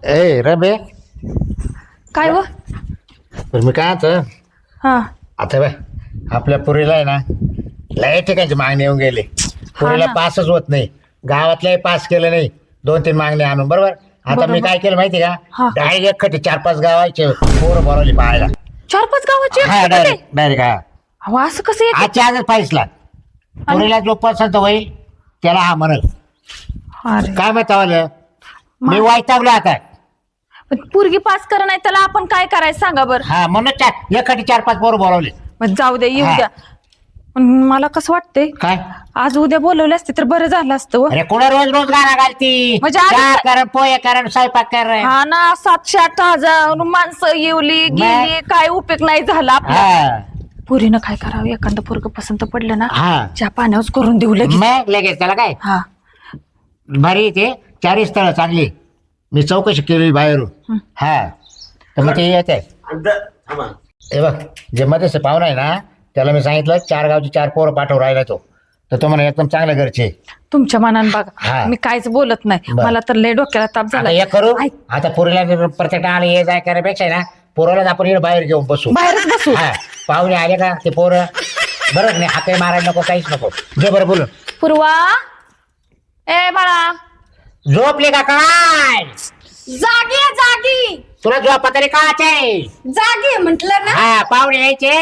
ए रबे काय व पण मी काय आता हा आता बाय आपल्या पुरीला आहे ना लय ठिकाणची मागणी येऊन गेली पुरीला ना. पासच होत नाही गावातल्याही पास केलं नाही 2-3 मागणी आणून बरोबर आता मी बरोबर. काय केलं माहिती हा. का डायरेक्ट एकखटी 4-5 गावाचे पोरं बोलावली पाहायला 4-5 गावाची हा एकटी होते? डायरेक्ट हा अहो, असं कसं एक आजच्या आजच पाहिसला पुरीला जो पसंत होईल त्याला हा म्हणल अरे काय म्हणता मी वैतागलो आता पण पोरगी पास करा नाही त्याला आपण काय करायचं सांगा बरं. हा म्हणून एकखटी 4-5 पोरं बोलावले मग जाऊ दे येऊ हा. द्या. पण मला कसं वाटतंय काय आज उद्या बोलवले असते तर बरं झालं असतं व. अरे कोणा रोज रोज गाणं घालती म्हणजे आज- चहा करण पोहे करण स्वयंपाक करण हा ना 700-8 हजार माणसं येवली गेली काय उपयोग नाही झाला आपला. हा पुरीनं काय करावं एखादं पोरग पसंत पडलं ना हा चहा पाण्यावर करून देऊ लगेच. मग लगेच त्याला काय हा भारी ते 4 स्थळ चांगली मी चौकशी केली बाहेरून हा तर मग ते येते हे बघ जे मध्येच पाहुणा आहे ना त्याला मी सांगितलं 4 गावची 4 पोरं पाठव राहिला तो तर तो म्हणा एकदम चांगल्या घरचे तुमच्या मनान बघा हा. मी काहीच बोलत नाही बरं. मला तर लय डोक्याला ताप आता झाला. एक करू ऐक, आता पोरीला प्रत्येक टाळा ये जाय करण्यापेक्षा आहे ना पोराला आपण इकडे बाहेर घेऊन बसू बाहेरच बसू. हा पाहुणे आले का ते पोरं बरं नाही हात मारायला नको काहीच नको जे बरं बोलून पूर्वा ए बाळा झोपले का काय जागी आहे, जागी तुला झोपा तरी काचे जागी आहे म्हटलं ना. हा पाहुणे यायचे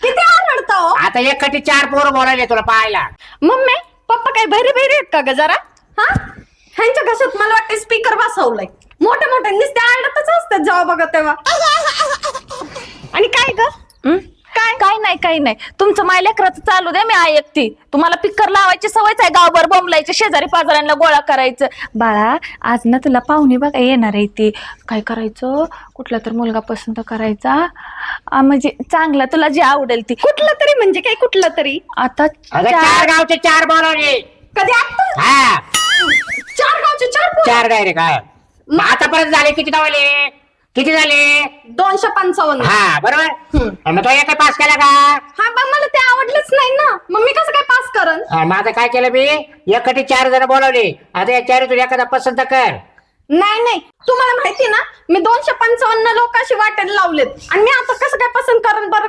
किती आरडता हो आता एकखटी 4 पोरं बोलायले तुला पाहायला मम्मी पप्पा काय भैरी भैरी आहेत का ग जरा हा ह्यांच्या घशात मला वाटतं स्पीकर बसवलाय मोठे मोठे नुसते आरडतच असतात जेव्हा बघा तेव्हा आणि काय ग हं? काय नाही तुमचं माय लेकराचं चालू द्या मी ऐकते. तुम्हाला पिक्कर लावायची सवयच आहे गावभर बोंबलायचे शेजारी पाजारांना गोळा करायचं. बाळा आज ना तुला पाहुणे बघा येणार आहे ते काय करायचं कुठला तर मुलगा पसंत करायचा म्हणजे चांगला तुला जे आवडेल ती कुठलं तरी म्हणजे काय कुठलं तरी आता अगं 4 चार- गावचे 4 बोलावले कधी आता हा 4 गावचे 4 पोरं. 4 डायरेक्ट हा मग आतापर्यंत झाले किती गावले किती झाले 255 हा बरोबर मग तो एक पास केला का हा पण मला ते आवडलंच नाही ना मग मी कसं काय पास करन माझं काय केलं मी एकखटी 4 जण बोलावले आता या 4 एखादा पसंत कर नाही तुम्हाला माहिती ना मी 255 लोकांशी वाटायला लावलेत आणि मी आता कसं काय पसंत करण बरं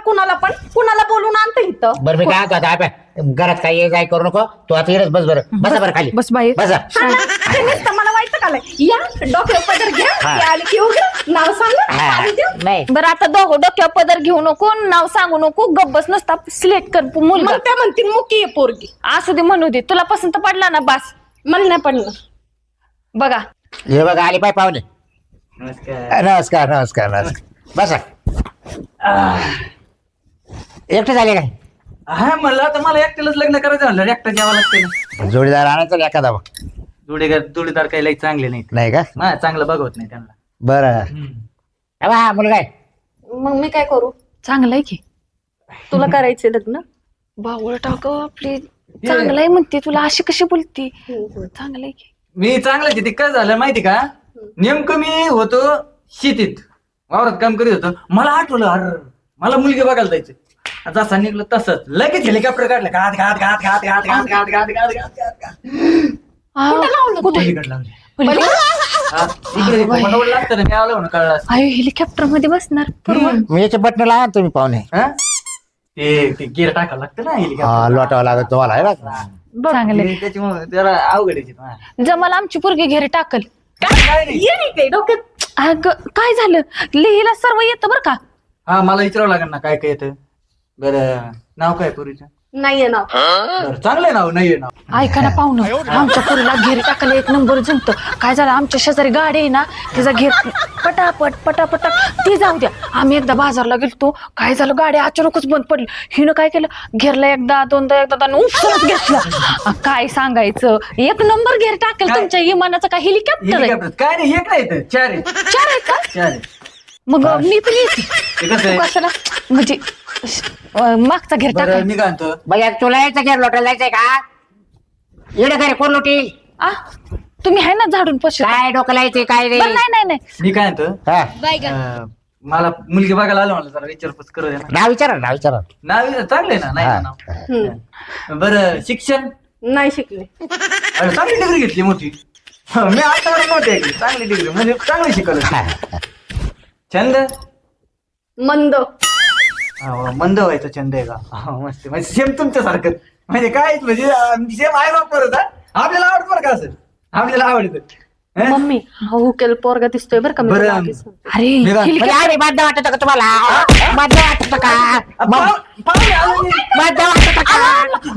कुणाला बोलून आणतं इथं बरं मी काय म्हणतो आता आपण घरात काही ये जाय करू नको तू आता इकडेच बस बरं बसा बरं खाली बस बाई. बसा हा ना, ते नुसतं मला वाईट आलंय या डोक्यावर पदर घ्या हा. ते आले की उघडा नाव सांगा हा, पाणी देऊ. नाही बरं आता डोक्यावर पदर घेऊ नको नाव सांगू नको गब्बस नुसता सिलेक्ट कर मुलगा मग त्या म्हणतील मुकी आहे पोरगी असू दे म्हणू दे तुला पसंत पडला ना बस मला नाही पडलं बघा हे बघा आली पाय पाहुणे नमस्कार बसा एकटे झाले काय हा म्हणलं आता मला एकट्यालाच लग्न करायचं म्हणलं एकटा जेवा लागते ना जोडीदार आणायचा का एखादा मग? जोडीदार काही लई चांगले नाहीत नाही का हा चांगलं बघवत नाही त्यांना बरं हा मुलगा आहे मग मी काय करू चांगलंय की तुला करायचे लग्न बावळ टाक आपली चांगलंय म्हणते तुला अशी कशी बोलती चांगलंय की मी चांगलं ते काय झालं माहिती का नेमकं मी होतो शेतीत वावरात काम करीत होतो मला आठवलं अरे मला मुलगी बघायला जायचं जसा निघलं तसंच लगेच हेलिकॉप्टर काढलं घात घात घात घात घात घात घात घात घात घात घात कुठे पलीकडे लावले हा, इकडे पटापट लागतं ना मी आलो ना कळलं असतं. आयो हेलिकॉप्टर मध्ये बसणार पूर्वा मी याचे बटन लावा ना तुम्ही पाहुणे हा? ते गिअर टाकावं लागतं ना हा हेलिकॉप्टर लोटावं लागत तुम्हाला आहे ना चांगले त्याच्यामुळे जरा अवघड आहे ते. जमल आमची पोरगी घेरी टाकल काय नाही. ये नाही काही डोक्यात अग काय झालं लिहिला सर्व येतं बरं का हा मला विचारावं लागेल ना काय काय येतं बरं नाव काय पुरीचं नाहीये नाव बरं चांगलं नाव नाहीये नाव ऐका ना पाहुणं आमच्या पोरीला घेरी टाकायला 1 नंबर जमतं काय झालं आमच्या शेजारी गाडी आहे ना तिचा घेर पटापट ती जाऊ द्या आम्ही एकदा बाजारला गेलतो काय झालं गाडी अचानकच बंद पडली हिनं काय केलं घेरला एकदा दोनदा उपसनच घेतला काय सांगायचं 1 नंबर घेर टाकेल काय? तुमच्या विमानाचं काय हेलिकॉप्टर आहे हेलिकॉप्टर काय नाही एक नाही येतं 4 आहे 4 आहेत का 4 आहे मग मी पण येते ते कसं आहे कशाला म्हणजे मागचा घेर टाकाय बरं मी काय म्हणतो भैया तुला यायचं घ्या लोटायला जायचंय का इकडे घरी कोण लोटी आ तुम्ही आहे ना झाडून पशु काय डोकं लायचंय काय रे नाही मी काय म्हणतो हा मला मुलगी बघायला आलो मला जरा विचारपूस करू दे ना नाव विचारा नाव चांगलं आहे ना नाही हा. ना नाव बरं शिक्षण नाही शिकले अरे चांगली डिग्री घेतली मोठी मी आतापर्यंत नव्हते चांगली डिग्री म्हणजे चांगली शिकवलं. छंद मंद. मंद व्हायचा छंद आहे का? मस्त म्हणजे सेम तुमच्यासारखं म्हणजे काय म्हणजे सेम आई बाप करत आपल्याला आवडत बरं का असं आपल्याला आवडतं. मम्मी हो केलं पोरगा दिसतोय बरं का मी बरं. तुला आधीच सांगते. अरे मी काय- हेलिकॉप्टर- म्हणजे अरे बाध्य वाटत का तुम्हाला? बाध्य वाटत का? पाहुणे आले नाही. बाध्य वाटत का?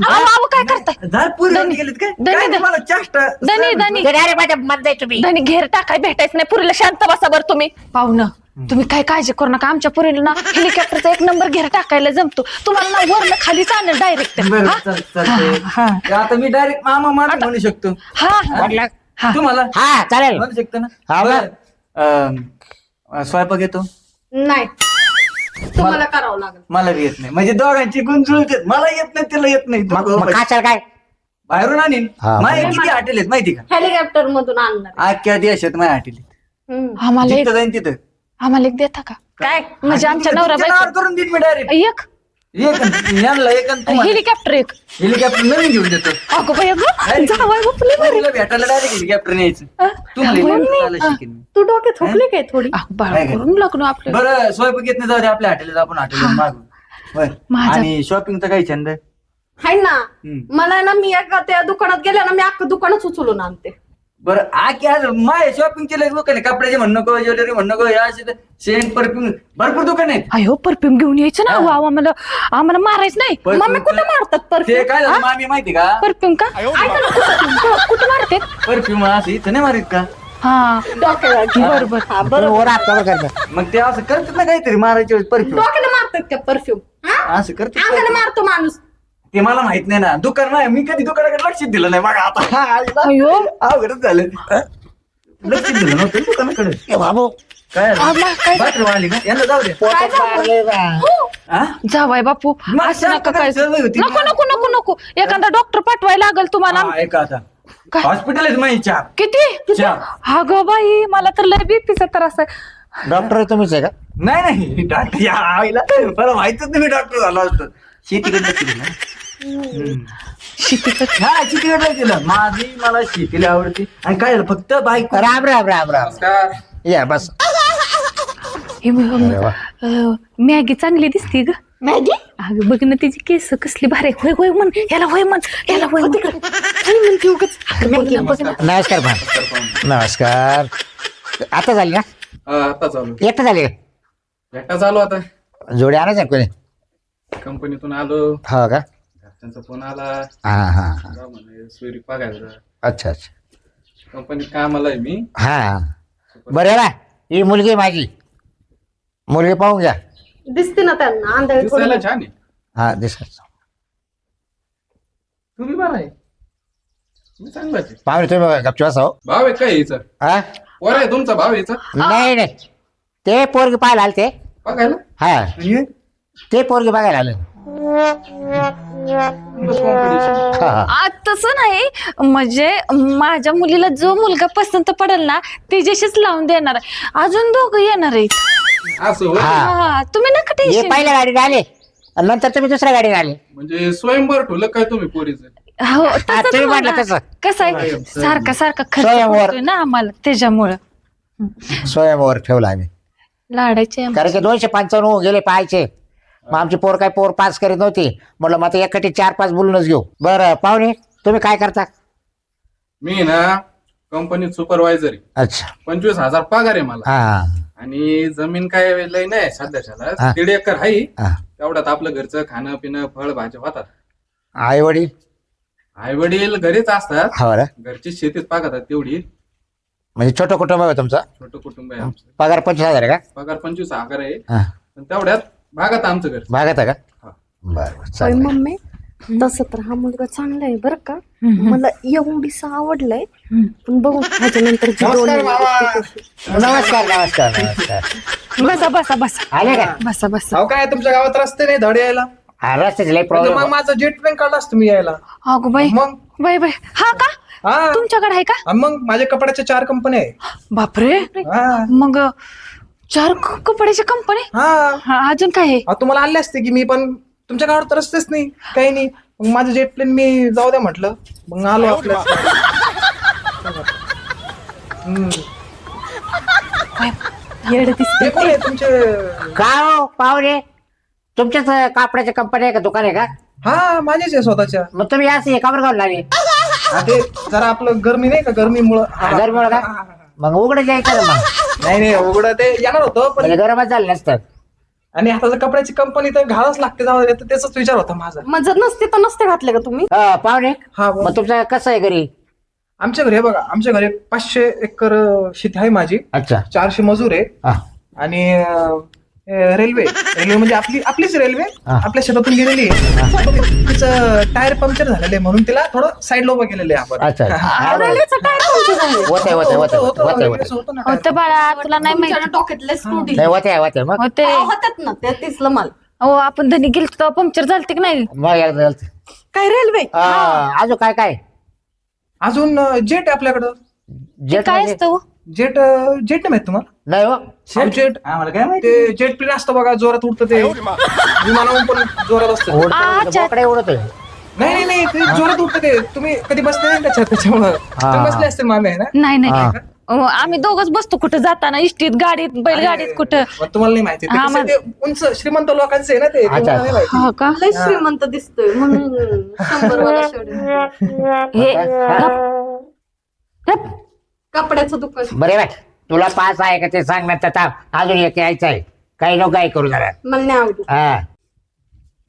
अहो, काय करताय झाड पुरी गेलेत काय? दणी- काय तुम्हाला चेष्टा दनी अरे माझ्या मध्ये तुम्ही धनी घेर टाकाय भेटायचं नाही पुरीला. शांत बसा बरं तुम्ही. पाहुणं तुम्ही काय काळजी करू नका. आमच्या पुरीला ना हेलिकॉप्टरचा 1 नंबर घेर टाकायला जमतो. तुम्हाला ना वरनं खाली चालेल डायरेक्ट. बरं, चालतंय. ते आता मी डायरेक्ट मामा माझं म्हणू शकतो. हा म्हटलं हा. तुम्हाला हा चालेल. म्हणू शकतो ना. हा, बरं. स्वयंपाक येतो नाही तुम्हाला करावं लागेल. मला बी येत नाही म्हणजे दोघांची गुण जुळतात. मला येत नाही तिला येत नाही. मग काय काय? बाहेरून आणीन. हा, माझे किती हॉटेल आहेत माहिती का? हेलिकॉप्टर मधून आणणार. अख्ख्या देशात माझ्या हॉटेल आहेत. आम्हाला एक जिथं जाईन तिथं आम्हाला एक देता का? काय म्हणजे आमच्या नवरा तुमच्या नावावर करून देईन मी डायरेक्ट. एक यांना एक आणि तुम्हाला. हेलिकॉप्टर एक. हेलिकॉप्टर नवीन घेऊन देतो. अगो बाई अगं जावाय बापले बरे. तुला भेटायला डायरेक्ट हेलिकॉप्टर न्यायचं. तुम्हाला अगं हेलिकॉप्टर मी- चालवायला शिकेन मी. तू डोक्यात थोपली काय थोडी? बाळ करून लग्न आपलं. बरं स्वयंपाक येत नाही जाऊ दे आपल्या हॉटेल आपण हॉटेल मागू. बरं. माझं- आणि शॉपिंगचा काही छंद? हाय ना मला ना मी एका त्या दुकानात गेल्या ना मी अख्खं दुकानच उचलून आणते. बरं माय शॉपिंग केलं दुकान आहे कपड्याचे म्हणणं नको ज्वेलरी म्हणणं नको या सेंट परफ्यूम भरपूर दुकान आहेत. अयो परफ्यूम घेऊन यायचं ना. वाव आम्हाला मारायचं नाही. Perfume मम्मी कुठे मारतात ते परफ्यूम? काय झालं मामी माहिती का? परफ्यूम का? कुठं मारते? परफ्यूम असं इथं नाही मारित का? हा बरोबर. हा तुम्ही बरोबर. वर आपल्यावर करता. मग ते असं करतात ना काहीतरी मारायचे परफ्यूम डोक्याला मारतात का परफ्यूम? असं करतात अंगाला मारतो माणूस. ते मला माहित नाही ना. दुकान नाही मी कधी दुकानाकडे लक्ष दिलं नाही बघा आता. अयो अवघडच झालं. लक्ष दिलं नव्हतं दुकानाकडे. ए बाबू काय आम्हाला काय बाथरूम आली का यांना जाऊ दे. पोटात मारले बा. हा? जावाय बापू मग असं नका शांत काय. सवय होती. नको नको नको नको. एखादा डॉक्टर पाठवायला लागल तुम्हाला. हा, ऐका आता काय? हॉस्पिटल आहे माहिती चहा किती? चहा. अगं बाई मला तर लय बीपीचा त्रास आहे. डॉक्टर तुम्हीच आहे का? नाही नाही डॉक्टर या आईला मला माहितच नाही मी डॉक्टर झालो असतो. शेतीकडे लक्ष दिलं. शेतीचं हा शेतीकडे लक्ष दिलं. माझी मला शेतीला आवडते आणि काय झालं फक्त बाईक राम राम राम राम. या बस. हे अरे वा. मॅगी चांगली दिसते ग. मॅगी अगं बघ ना तिची केस कसली भारी. होय होय म्हण याला होय म्हण याला होय म्हण. नमस्कार भान. नमस्कार. आता झाली ना? आता चालू एकटं झाले का? एकटा चालू आता जोडी आणायचं कोणी? कंपनीतून आलो हो का? घरच्यांचा फोन आला हा हा हा. जाऊ म्हणे सोयरी बघायला अच्छा अच्छा. कंपनीत कामाला आहे मी हा बरं ना. ही मुलगी आहे माझी. मुलगी पाहून घ्या. दिसते ना त्यांना आंधळी दिसायला थोडी. छान आहे हा दिसत. तुम्ही बरं आहे मी चांगलाच आहे पाहुणे तुम्ही गपची बसाव. भाव आहे काय याचा हा वर आहे तुमचा भाव याचा नाही नाही ते पोरगी पाहायला आले ते. बघायला हा आणि ते पोरगी बघायला आले. competition. हा हा. तसं नाही म्हणजे माझ्या मुलीला जो मुलगा पसंत पडेल ना त्याच्याशीच लावून देणार आहे. अजून दोघं येणार आहेत. असं होय. हा. हा तुम्ही नका हे टेन्शन. पहिल्या गाडीने आले आणि नंतर तुम्ही दुसऱ्या गाडीने आले. म्हणजे स्वयंवर ठेवलं काय तुम्ही पोरीचं हो हा, तसंच तुम्ही म्हटलं म्हणा. तसं. कसं आहे सारखा सारखा खर्च स्वयंवर. होतोय ना आम्हाला त्याच्यामुळं स्वयंवर ठेवला आम्ही. लाडाचे कारण की 255 होऊन गेले पाहायचे. मग आमची पोर काय पोर पास करीत नव्हती. म्हटलं मग आता एकटी 4-5 बोलूनच घेऊ. बरं पाहुणे तुम्ही काय करता? मी ना कंपनीत सुपरवायझर आहे अच्छा 25,000 पगार आहे मला हा आणि जमीन काय लय नाही हा. सध्याच्याला 1.5 एकर आहे हा. तेवढ्यात आपलं घरचं खाणं पिणं फळ भाज्या होतात आई वडील आई वडील घरीच असतात हो ना. घरची शेतीच पाहतात तेवढी म्हणजे छोटं कुटुंब आहे तुमचं. छोटं कुटुंब आहे आमचं पगार 25,000 आहे का? पगार 25,000 आहे हा. पण तेवढ्यात भागात आमचं घर भागात आहे का? हा. बरं होय चालेल. मम्मी तसं तर हा मुलगा चांगला आहे बरं का. मला एवढीसा आवडलाय पण बघू ह्याच्यानंतर जी दोन नमस्कार मुलं आहेत मामा. ती कशी. नमस्कार नमस्कार नमस्कार. बसा बसा बसा आले का? बसा बसा. अहो काय तुमच्या गावात रस्ते नाही धड यायला हा रस्त्याचे लय म्हणजे प्रॉब्लेम. मग माझं जेट प्लेन काढला असतं मी यायला अगो बाई मग बाई बाई हा का हा तुमच्याकडे आहे का? आणि मग माझ्या कपड्याच्या 4 कंपन्या आहे बापरे हा मग 4 कपड्याची कंपनी. हा अजून काय आहे? अहो, तुम्हाला आले असते की मी पण तुमच्या गावात रस्तेच नाही काही नाही मग माझं जेट प्लेन मी जाऊ द्या म्हटलं मग आलो आपल्या येड दिसते हे कोण आहे तुमचे? का हो पाहुणे तुमच्याच कापडाच्या कंपनी आहे का दुकान आहे का? हा माझेच आहे स्वतःच्या. मग तुम्ही असं एकावर घालून लागले हा, ते जरा आपलं गरमी नाही का, गरमीमुळं. गरमीमुळे का? मग उघडं जायचं ना मग नाही नाही उघडं ते येणार होतं पण. म्हणजे गरमच झालं नसतं. आणि आता जर कपड्याची कंपनी तर घालाच लागते, जाऊ दे, तर त्याचाच विचार होता माझा. मग जर नसते तर नसते घातले का तुम्ही? पाहुणे हा बोल. मग तुमचं कसं आहे घरी? आमच्या घरी हे बघा, आमच्या घरी 500 एकर शेती आहे माझी. अच्छा 400 मजूर आहे. हा आणि रेल्वे म्हणजे आपलीच रेल्वे हा. आपल्या शेतातून गेलेली आहे. तिचं टायर पंक्चर झालेलं आहे म्हणून तिला थोडं साईड लोबा केलेलं आहे आपण. अच्छा रेल्वेचं टायर कोणचं झालं? होते रेल्वेचं होतं ना टायर. होतं बाळा तुला नाही माहिती. तुमच्या डोक्यातले स्क्रूटी नाही होते मग होते होतात ना, ते दिसलं मला. हो आपण धनी गेलो तेव्हा पंक्चर झालते की नाही? मग एकदा झालं. काय रेल्वे? अजून काय काय अजून जेट आहे आपल्याकडं. जेट काय म्हणजे? असतं हो? जेट नाही माहित तुम्हाला? नाही हो जेट आम्हाला काय माहिती? ते जेट प्लेन असतं बघा, जोरात उडतं ते. विमानावरून पण जोरात असतं. अच्छा. बोकडे उडत नाही ते जोरात उडतं ते. तुम्ही कधी बसले नाही त्याच्यामुळं तुम्ही बसले असते मामे ना. नाही हा. हो, आम्ही दोघच बसतो कुठं जाताना इष्टीत गाडीत बैलगाडीत कुठं. मग तुम्हाला नाही माहिती ते हा, कसं मग- ते उंच श्रीमंत लोकांचं आहे ना ते. तुम्हाला नाही माहिती. हो का? लय श्रीमंत दिसतोय म्हणून 100 वाला शर्ट. हे गप. कपड्याचं दुकान. बरे बाय तुला पास आहे का ते सांग ना त्याचा अजून एक यायचं आहे. काही नको काय करू जरा. मला नाही आवडत. हा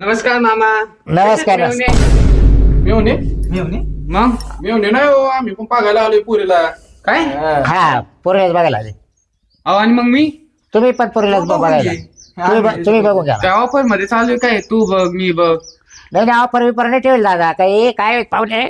नमस्कार मामा. नमस्कार मेवणे मेवणे? मग मेवणे नाही हो, आम्ही पण बघायला आलोय पुरीला. काय? हा पोरीलाच बघायला आले. अहो आणि मग मी तुम्ही पण पोरीलाच बघायला तुम्ही बघून घ्या. त्या ऑफर मध्ये चालू आहे काय, तू बघ मी बघ. नाही ऑफर विपर नाही ठेवलं दादा काही काय पाहुणे.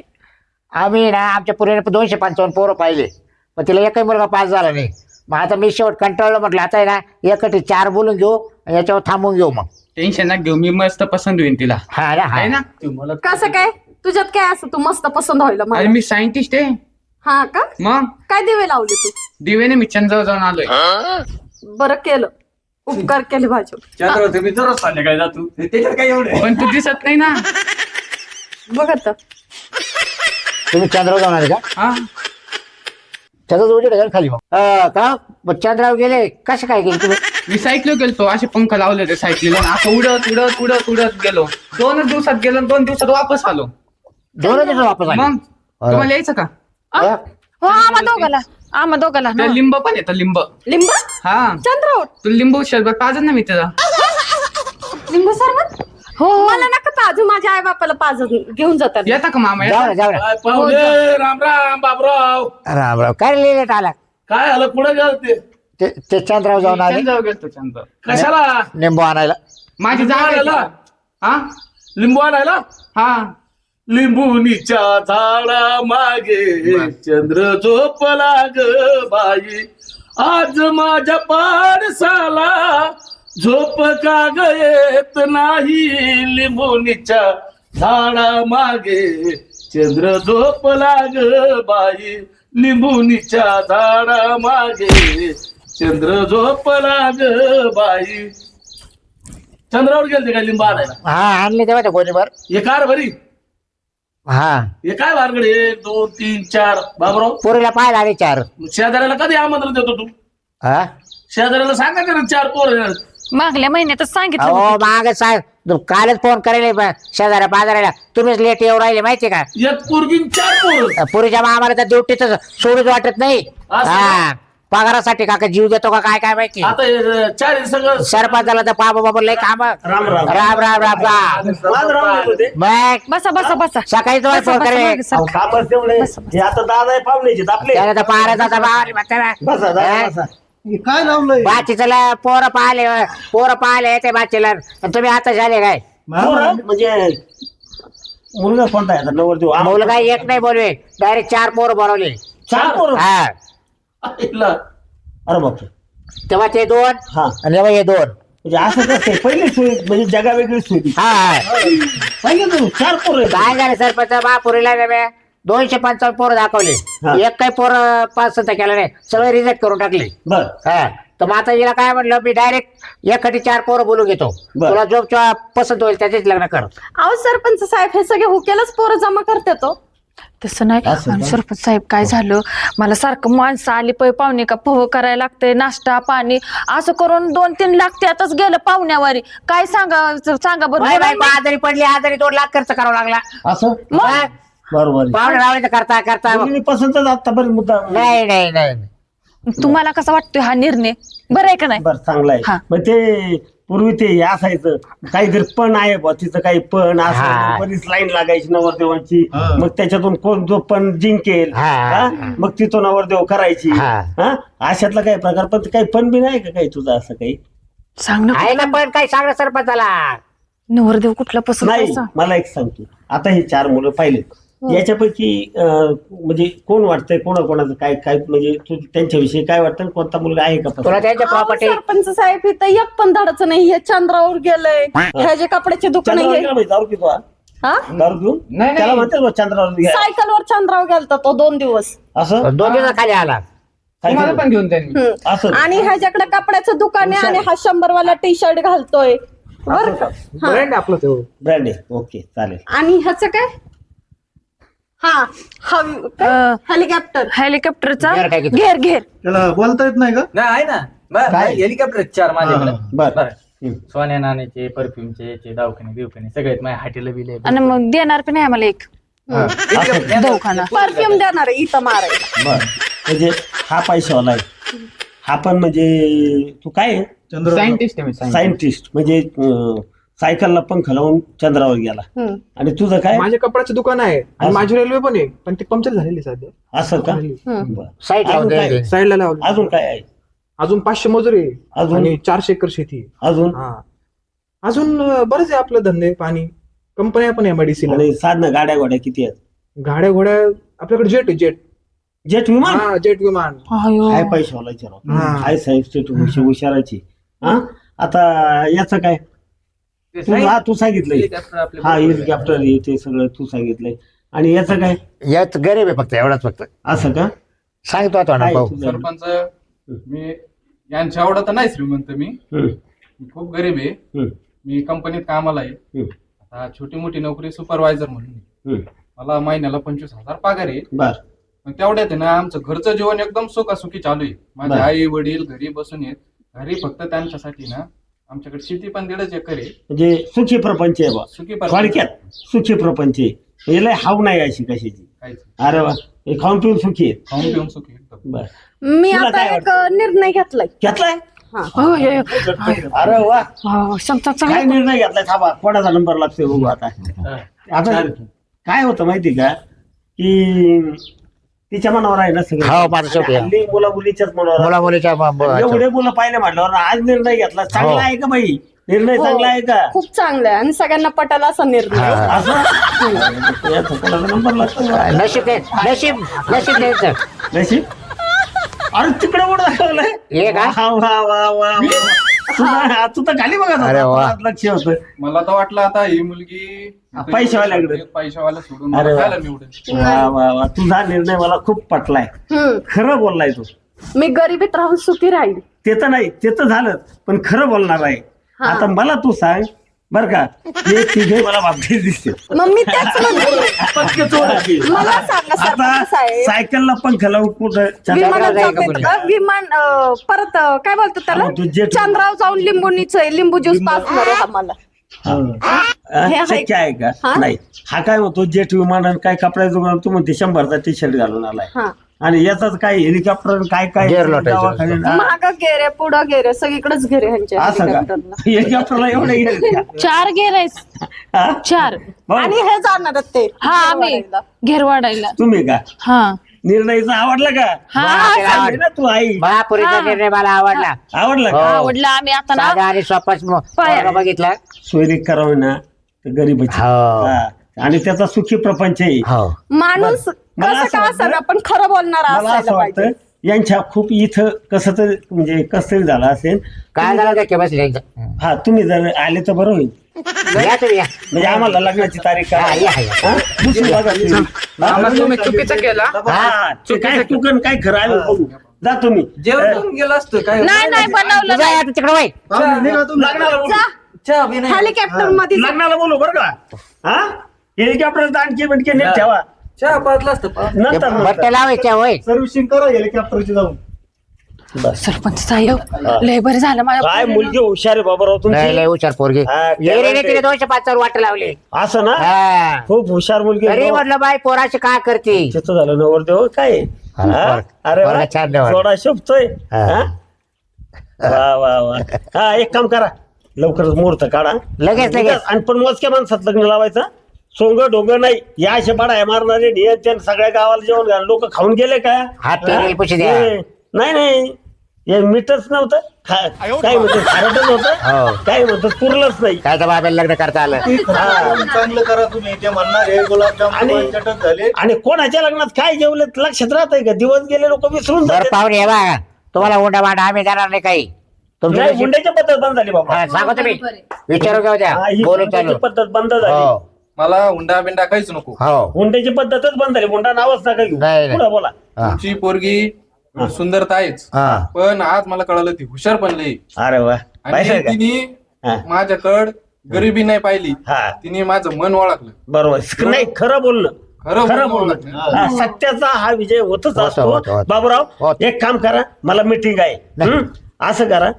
आम्ही ना आमच्या पोरीने 255 पोरं पाहिले पण तिला एकही मुलगा पास झाला नाही. मग आता मी शेवट कंटाळलं म्हटलं आता आहे ना एकटी 4 बोलून घेऊ आणि याच्यावर थांबून घेऊ. मग टेन्शन ना घेऊ, मी मस्त पसंत होईन तिला. हा ना आहे हा ना? तुम्हाला कसं काय तुझ्यात काय असं तू मस्त पसंत व्हायला अरे मला? मी सायंटिस्ट आहे. हा का? मग काय दिवे लावले तू? दिवेने मी चंद्रावर जाऊन आलोय. बरं केलं, उपकार केले भाजी. चंद्रावर तुम्ही दररोज संध्याकाळी जातो त्याच्यात काय एवढं? पण तू दिसत नाही ना. बघ आता. तुम्ही चंद्रावर जाणार आहे का? हा त्याचाच उजेड आहे खाली. मग का मग चंद्रावर गेले कसं काय गेले तुम्ही? मी सायकल गेलतो, असे पंख लावले होते सायकलीला, असं उडत उडत उडत उडत गेलो. 2 दिवसात गेलो, 2 दिवसात वापस आलो. 2 दिवस वापस आले. मग तुम्हाला यायचं का? हा? हो आम्हा दोघाला त्या लिंब पण येतं, लिंब. लिंब हा चंद्रावर तू लिंबू शरबत पाजन ना मी त्याचा. लिंबू सरबत. हो मला नका पाजू, माझ्या आई बापाला पाज घेऊन जातात. येता का मामा? जाऊ ना येता? जाऊ ना. पाहुणे राम राम बाबराव. राम राम काय लेट आला? काय आलं कुठं गेलं ते चंद्रावर जाऊन आले चंद्रावर गेलतो चंद्र. कशाला निंबू आणायला. माझी जागा आहे आणायला? ती. हा लिंबू आणायला? हा लिंबुनीच्या झाडा मागे चंद्र झोपला ग बाई, आज माझ्या पाडसाला झोप का ग येत नाही. लिंबुनीच्या झाडा मागे चंद्र झोपला ग बाई, लिंबुनीच्या झाडा मागे चंद्र झोपला ग बाई. चंद्रावर गेलते काय लिंबू आणायला? हा आणले तेव्हा त्या गोणीभर. हे कार भरी हा हे काय वारगडे 1 2 3 4 बाबराव. पोरीला पाहायला आले 4. शेजाऱ्याला कधी आमंत्रण देतो तू? हा शेजाऱ्याला सांगायचं ना 4 पोर आहेत. मागल्या महिन्यातच सांगितलं अहो होतं. माग साहेब कालच फोन करायला शेजाऱ्या बाजाराला तुम्हीच लेट येऊ राहिले माहितीये का? एक पोरगी 4 पोर. पुरीच्या मामाला तर ड्युटीच सोडूच वाटत नाही. असं? हा पगारासाठी काका जीव देतो का काय काय माहिती. आता हे 4 सगळं सरपंचाला तर बाबा बाबा लय काम. राम राम राम राम राम. मग बसा बसा बसा सकाळी तुम्हाला बसा, फोन बसा, करेल. मागे सर. कामच तेवढे हे आता दादा पाहुण्याचे आपले. त्याला तर पाराचा दबाव बसा दादा बसा. हे काय लावलंय बाचीला पोरं पाहिले येते बाचीला आणि तुम्ही आता झाले काय? म्हणजे मुलगा कोणता आहे आता नवरदेव? मुलगा एक नाही बोलवे डायरेक्ट 4 पोरं बोलवले. 4 पोरं? हा आईला. अरे बापरे. तेव्हा ते 2 हा आणि तेव्हा हे 2. म्हणजे असं कसं पहिली सोय म्हणजे जगा वेगळी सोय ती. हा पाहिजे तुम्ही 4 पोरं आहेत. काय झालं सरपंच महापुरीला 255 पोरं दाखवले. हा. एक काही पोरं पसंत केलं नाही, सगळे रिजेक्ट करून टाकले. बर हा तर मग आता हिला काय म्हणलं मी डायरेक्ट एखादी 4 पोरं बोलू घेतो. बरं. तुला जो पसंत होईल त्याचेच लग्न कर. अहो सरपंच साहेब हे सगळे हुकेलच पोरं जमा करते तो. तसं नाही. असं आणि का? सरपंच साहेब काय झालं, मला सारखं माणसं आली पाहुणे का फव करायला लागतंय, नाश्ता पाणी असं करून 2-3 लाख त्यातच गेलं पाहुण्यावारी. काय सांगा बरं. बाय बायको आजारी पडली, आजारी 2 लाख खर्च करावा लागला. असं काय? बरोबर आहे. पाहुणे रावळीचं करता करता मुलीने पसंतच आतापर्यंत मुद्दा नाही नाही नाही तुम्हाला कसा वाटतोय हा निर्णय? बरं आहे का नाही? बरं चांगला हा. आहे. मग ते पूर्वी ते हे असायचं काहीतरी पण आहे बा तिचं काही पण हा. असं बरीच लाईन लागायची नवरदेवांची. मग त्याच्यातून कोण जो पण जिंकेल हा. हा? मग ती तो नवरदेव करायची. हा. हा अशातला काही प्रकार. पण काही पण बी नाही का काही तुझं असं काही? सांग ना आहे ना, पण काय सांगणार सरपंचाला? नवरदेव कुठला पसंत नाही आहे सांग. मला एक सांगतो, आता हे 4 मुलं पाहिलेत, याच्यापैकी म्हणजे कोण वाटतंय कोणाकोणाचं काय काय म्हणजे त्यांच्याविषयी काय वाटतं, कोणता मुलगा आहे का तुला पसंत? त्यांच्या प्रॉपर्टी सरपंच साहेब इथं एक पण धडाचं नाही. हे चंद्रावर गेलंय, ह्याचे कपड्याचे दुकान चंद्रावर आहे. गेला बाई, दारू पितो हा? हा दारू पिऊन नाही. त्याला म्हणतात बा चंद्रावर घ्या सायकलवर चंद्रावर गेलता तो 2 दिवस. असं 2 दिवस खाली आला. काय तुम्हाला केलं? पण घेऊन त्यांनी. असं आणि ह्याच्याकडे कपड्याचं दुकान आहे आणि हा 100 वाला टी शर्ट घालतोय बर का. हा. ब्रँड आपलं ते ब्रँड आहे. ओके चालेल. आणि ह्याचं काय? हा हेलिकॉप्टर. हेलिकॉप्टरचा घेर काय किती? घेर त्याला बोलता येत नाही का? नाही आहे ना. काय? हेलिकॉप्टर 4 माझ्याकडे. बर बरं. सोन्या नाण्याचे, परफ्यूमचे, याचे दवाखाने बिवखाने सगळे माझ्या हाटीला बिले. आणि मग देणार पण आहे आम्हाला एक दवाखाना. परफ्यूम देणार आहे इथं मारायला. बर म्हणजे हा पैशावाला आहे. हा पण म्हणजे तू काय आहे? सायंटिस्ट आहे मी, scientist. सायंटिस्ट म्हणजे सायकलला पंख लावून चंद्रावर गेला. आणि तुझं काय? माझे कपड्याचं दुकान आहे आणि असं. माझी रेल्वे पण आहे, पण ती पंक्चर झालेली सध्या. असं का? बरं. साईड अजून लावून काय? द्यायचे. साईडला लावलं. अजून काय आहे? अजून 500 मजुरी आहे अजून? आणि 400 एकर शेती आहे. अजून हा. अजून बरेच आहे आपलं धंदे पाणी, कंपन्या पण आहे मेडिसिन. आणि साधनं गाड्या घोड्या किती आहेत? गाड्या घोड्या आपल्याकडे जेट आहे, जेट. जेट विमान हा, जेट विमान. अयो. काय पैशावाला विचारावं. हा. काय सायन्स हुशाराची. हा आता याचं काय? तू सांगितलंय. हा हेलिकॉप्टर ते सगळं तू सांगितलंय. आणि याचं काय? यात गरीब आहे फक्त, एवढाच फक्त असं का? सांगतो आता ना काय भाऊ. तुझं? सरपंच मी यांच्या आवडत नाही श्रीमंत मी हम्म, खूप गरीब आहे. हम्म, मी कंपनीत कामाला आहे. हम्म, आता छोटी मोठी नोकरी सुपरवायझर म्हणून आहे. हम्म. मला महिन्याला 25,000 पगार आहे. बर पण तेवढ्यात आहे ना आमचं घरचं जीवन एकदम सुखासुखी चालू आहे. माझे बरं. आई वडील घरी बसून आहेत. घरी फक्त त्यांच्यासाठी ना आमच्याकडे शेती पण 1.5 एकर आहे. म्हणजे सुखी प्रपंच आहे बा. सुखी परत थोडक्यात सुखी प्रपंच आहे. याला हाव नाही अशी कशाची. काहीच अरे वा हे खाऊन पिऊन सुखी आहे. खाऊन पिऊन सुखी एकदम. बर मी तुला आता काय एक निर्णय घेतलाय. घेतलाय? अयो. अरे वा सांग काय निर्णय घेतलाय? थांबा कोणाचा नंबर लागतोय बघू आता. आता काय होतं माहिती का की तिच्या मनावर आहे ना सगळं. हो, माझं शेवटी आहे. हल्ली मुला मुलीच्याच मनावर मुला मुलीच्या एवढे मुलं पाहिले म्हटल्यावर आज निर्णय घेतला. चांगला हो. आहे का बाई? निर्णय हो, चांगला आहे का? खूप चांगलं आहे आणि सगळ्यांना पटायला असा निर्णय. हा. असं याचा कोणाचा नंबर लागतो? नशीब नशीब नशीब द्यायचं. नशीब अरे तिकडे कुठं दाखवलंय? हे का? वा वा वा वा वा. तू तर खाली बघा अरे वा. लक्ष होतं. मला तर वाटलं आता ही मुलगी पैशावाल्याकडे. पैशावाला सोडून अरे मला वा. खायला निवडेल. वा वा वा तुझा निर्णय मला खूप पटलाय. खरं बोललाय तू. मी गरिबीत राहून सुखी राहील. ते तर नाही, ते तर झालं, पण खरं बोलणार आहे. आता मला तू सांग बर का, हे तिघे मला बाबतीत दिसते. मग मी तेच म्हणते. मला सांगा आता सरपंच साहेब, सायकलला पंख लावून कुठं विमानात चंद्रावर जाईल का जातात मुली? का? विमान परत काय बोलतो त्याला, हा, तू जेट- चंद्रावर जाऊन लिंबू ज्यूस पाजणार आहे आम्हाला. हे आहे. शक्य आहे का? हा? नाही. हा काय होतो जेट विमान आणि काय कपड्याचं दुकान, तू म्हणते 100चा टी शर्ट घालून आलाय. हा. आणि याचाच काय हेलिकॉप्टर काय काय गेअर लोटायचं. दवाखान्यात- हा. माग गेरे पुढं गेरे सगळीकडेच गेरे ह्यांच्या असं का? हेलिकॉप्टरला. हेलिकॉप्टरला एवढे गेले का? 4 घेर आहेत. हा? 4. हो. आणि हे जाणार आहेत ते हा आम्ही घेर वाढायला. तुम्ही का हा निर्णयचा आवडला का? हा सांगते ना तू आई. महापुरीचा निर्णय मला आवडला. आवडला का? हो. आवडलं. आम्ही आता ना साधा आणि सोपाच पोरगा बघितला. सोयरीक करावी ना तर गरीबाची. हो. हा. आणि त्याचा सुखी प्रपंच आहे. हो माणूस मला कसं असं का वाटतं- असावा पण खरं बोलणारा मला असं असायला वाटतं पाहिजे. यांच्या खूप इथं कसं तरी म्हणजे कसं तरी झालं असेल. काय झालं धक्के बसले. हा तुम्ही जर आले तर बरं होईल. या तुम्ही या. म्हणजे आम्हाला लग्नाची तारीख हा, काय? या, या. हा? दुसरी बघा तुम्ही. आम्हाला तुम्ही चुकीचं केला. हा, ते काय चुकन काय खरं आहे बघू. जा तुम्ही. जेवण गेलं असतं काय नाही नाही बनवलं तुझा नाही. या तिकडे वय. लग्नाला बोलू. जा चहा बी नाही. हेलिकॉप्टर मध्ये जा. लग्नाला बोलू बरं का. हा हेलिकॉप्टर आणखी बिणकी नीट ठेवा. चहा पाजला असतं नंतर बट्ट्या लावायच्या होय. सर्व्हिसिंग करा हेलिकॉप्टरची जाऊन. सरपंच साहेब लय बरं झालं माझ्या काय मुलगी हुशार आहे बाबाराव लय तुमची. लय हुशार पोरगी. हा, येरीने तिने 205 वाट लावली. असं ना हा. खूप हुशार मुलगी आहे. तरी म्हटलं बाई पोराशी काय करते. तिचं झालं नवरदेव काय हा, हा? अरे वा, पोरगा छान नवर. थोडा शोभतोय हा. हा? वा वा वा. हा एक काम करा लवकरच मुहूर्त काढा लगेच. आणि पण मोजक्या माणसात लग्न लावायचं. सोंग डोंग नाही या अशा पाडा मारणारे नियंत्रण सगळ्या गावाला जेवण घाल. लोक खाऊन गेले का हात टेरेल पुशी द्या. नाही नाही हे मीठच नव्हतं काय म्हणतो खारटच हो. होतं काय म्हणतो पुरलंच नाही. काय तर बाबाला लग्न करता आलं. चांगलं करा तुम्ही ते म्हणणार हे गुलाबजाम आणि- चटक झाले. आणि कोणाच्या लग्नात काय जेवले लक्षात राहत का दिवस गेले लोक विसरून बरं जातात. पाहुणे बा तुम्हाला उंडा वाडा आम्ही देणार नाही काही. तुमची नाही, हुंड्याची पद्धत बंद झाली बाबा. हा, सांगू तुम्ही विचारू घेऊ द्या. हा, ही बोलून चालू. हुंड्याची पद्धत बंद झाली. हो मला हुंडा बिंडा काहीच नको. हो हुंड्याची पद्धतच बंद झाली. हुंडा नावच नका घेऊ. नाही, नाही. पुढं बोला. हा. तुमची पोरगी सुंदरता आहेच, हा. पण आज मला कळालं ती हुशार पण लई. अरे वा आणि पाहिजे का? तिने हा. माझ्याकड गरिबी नाही पाहिली. हा तिने माझं मन ओळखलं. बरोबर नाही खरं बोलणं खरं खरं बोलणं बोलणं ओळखलं. हा, सत्याचा हा विजय होतच होतो, असतो. होतो, होतो. बाबूराव होतो. एक काम करा मला मीटिंग आहे. हं? असं करा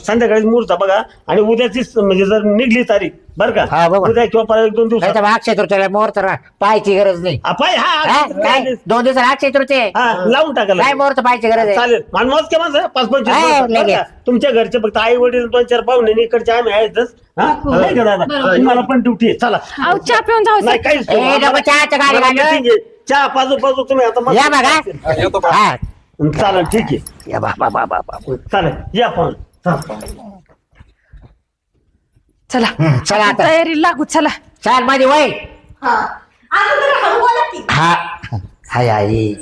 संध्याकाळी मुहूर्त बघा आणि उद्याची म्हणजे जर निघली तारीख बरं हा, का बरोबर. उद्या किंवा परत 1-2 नाही दिवसात तर अक्षय तृतीयेला मुहूर्त पाहायची गरज नाही. पाय हा, हा काय 2 दिवसाला अक्षय तृतीय हा, लावून टाकायला काय मुहूर्त पाहायची गरज आहे. चालेल आणि मग काय माणसं 5-25 हा, माणसं, बरं लगेच. का? तुमच्या घरचे फक्त आई वडील 2-4 पाहुणे आणि इकडचे आम्ही आहेतच. हा? नाही का दादा तुम्हाला पण ड्युटी आहे चला. अहो चहा पिऊन जाऊ नाही काहीच नाही. ए, नको चहाच्या गाडी मला घालू. meeting आहे. चहा पाजू तुम्ही आता मस्त- या बघा. येतो का? हा चालेल ठीक आहे या बा. चालेल या पण चला चला आता. तयारी लागू चला. चाल माझी वय. हा आता तर हळू बोला की. हा हाय आई